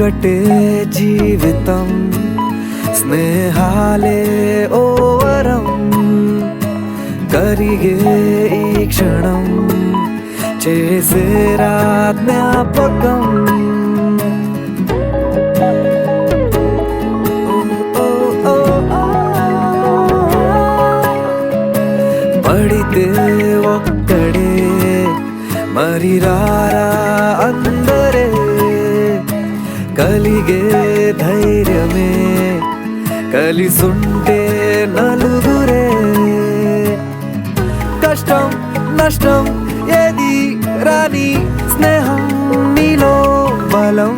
ఒకటే జీవితం స్నేహాలే ఓ వరం కరిగే ఈ క్షణం చేసేరా జ్ఞాపకం పడితే ఒక్కడే మరి రారా అందరే కలిగే ధైర్యమే కలిసుంటే నలుగురే కష్టం నష్టం ఏది రాని స్నేహం నీలో బలం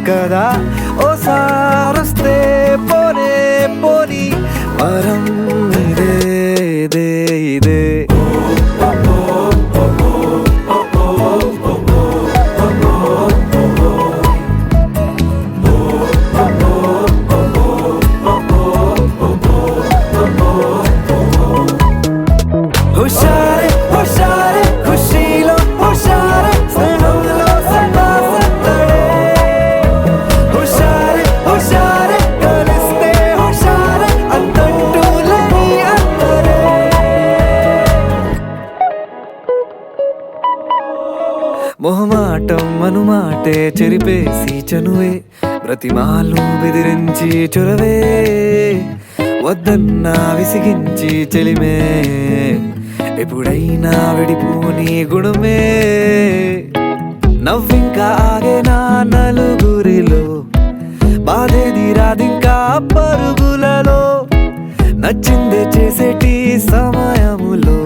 కదా ఓసారొస్తే పోనే పోని వరం ఇదే ఇదే ఇదే హుషారే హుషారే ఖుషీలో హుషారే స్నేహంలో సదా సందడే హుషారే హుషారే కలిస్తే హుషారే అంతంటూ లేని అందరే మొహమాటం అనుమాటే చెరిపేసి చనువే ప్రతిమాలు బెదిరించి చొరవే వద్దన్నా విసిగించి చెలిమే ఎప్పుడైనా విడిపోని గుణమే నవ్వింకా ఆగేనా నలుగురిలో బాధేది రాదింకా పరుగులలో నచ్చిందే చేసేటి సమయములో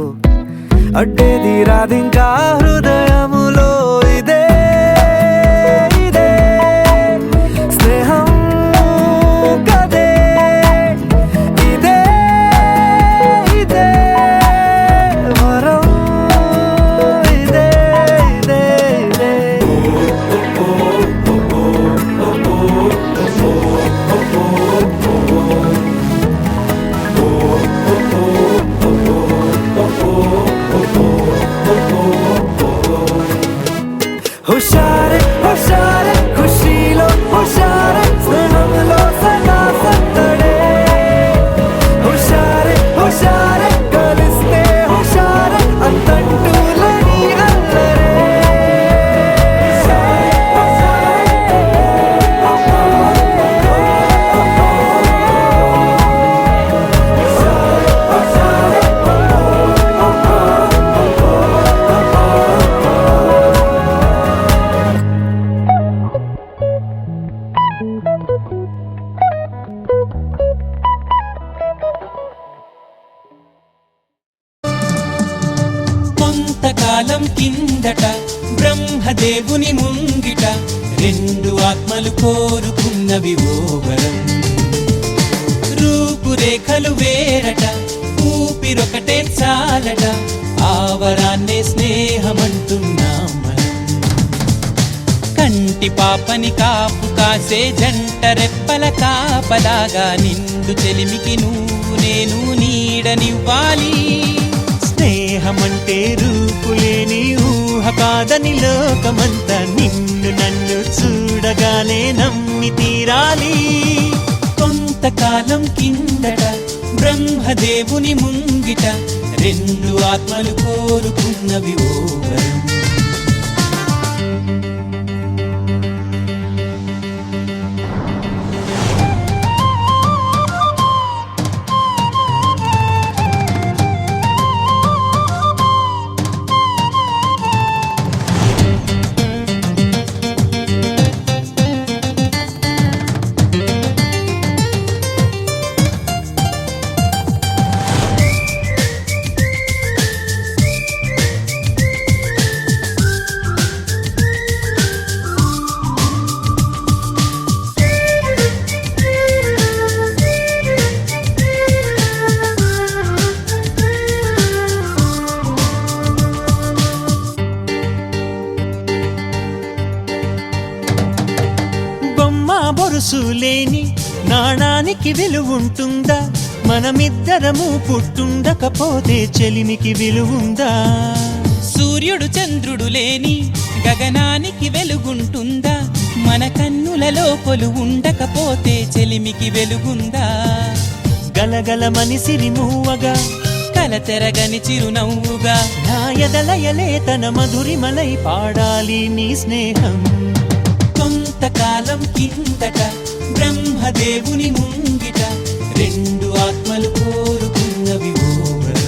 అడ్డేది రాదింకా హృదయములో ఇదే ఇదే స్నేహం కదే ఇదే ఇదే వరం ఇదే ఇదే ఇదే హుషారే హుషారే ఖుషీలో హుషారే స్నేహంలో సదా సందడే హుషారే హుషారే కలిస్తే హుషారే అంతంటూ లేని అందరే కొంతకాలం కిందట బ్రహ్మదేవుని ముంగిట రెండు ఆత్మలు కోరుకున్నవి ఓ వరం రూపురేఖలు వేరట ఊపిరొకటే చాలట ఆ వరాన్నే స్నేహమంటున్నాం మనం కంటి పాపని కాపు కాసే జంట రెప్పల కాపలాగా నిండు చెలిమికి నువ్వు నేను నీడనివ్వాలి స్నేహమంటే రూపులేని ఊహ కాదని లోకమంతా నిన్ను నన్ను చూడగానే నమ్మి తీరాలి కొంతకాలం కిందట బ్రహ్మదేవుని ముంగిట రెండు ఆత్మలు కోరుకున్నవి ఓ వరం బొరుసులేని నాణానికి విలువుంటుందా మనమిద్దరము పుట్టుండకపోతే చెలిమికి విలువుందా సూర్యుడు చంద్రుడు లేని గగనానికి వెలుగుంటుందా మన కన్నులలో కొలు ఉండకపోతే చెలిమికి వెలుగుందా గలగలమని సిరిమూవగా కలతెరగని చిరునవ్వుగా నా ఎదలయలే తన మధురిమలై పాడాలి నీ స్నేహం కొంతకాలం కిందట బ్రహ్మదేవుని ముంగిట రెండు ఆత్మలు కోరుకున్నవి ఓ వరం.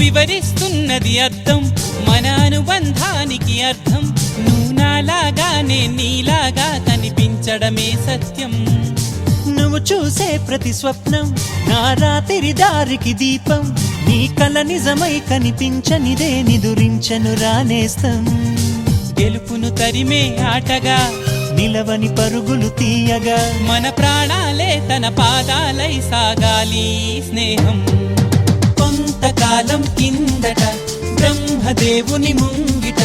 వివరిస్తున్నది అర్థం మన అనుబంధానికి అర్థం నువ్వు నాలాగానే నీలాగా కనిపించడమే సత్యం నువ్వు చూసే ప్రతి స్వప్నం నా రాత్రి దారికి దీపం నీ కల నిజమై కనిపించనిదే నిదురించను రానేస్తం గెలుపును తరిమే ఆటగా నిలవని పరుగులు తీయగా మన ప్రాణాలే తన పాదాలై సాగాలి స్నేహం కొంతకాలం కిందట బ్రహ్మదేవుని ముంగిట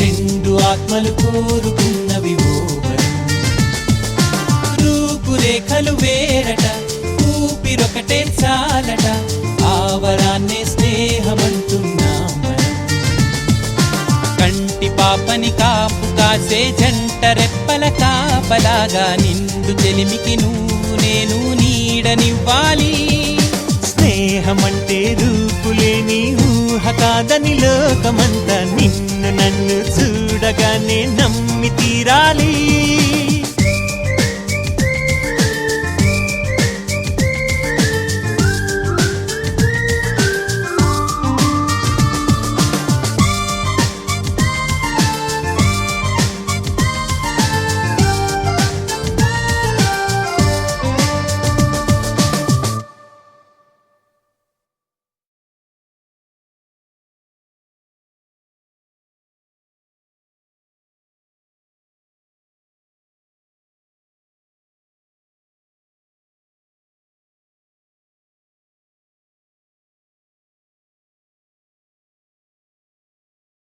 రెండు ఆత్మలు కోరుకున్నవి ఓ వరం. రూపురేఖలు వేరట ఊపిరొకటే చాలట ఆవరాన్నే స్నేహమంటున్నాం మనం. కంటి పాపని కాపు కాసే జంట రెప్పల కాపలాగా నిండు చెలిమికి నువ్వు నేను నీడనివ్వాలి స్నేహమంటే రూపులేని ఊహ కాదని లోకమంతా నిన్ను నన్ను చూడగానే నమ్మి తీరాలి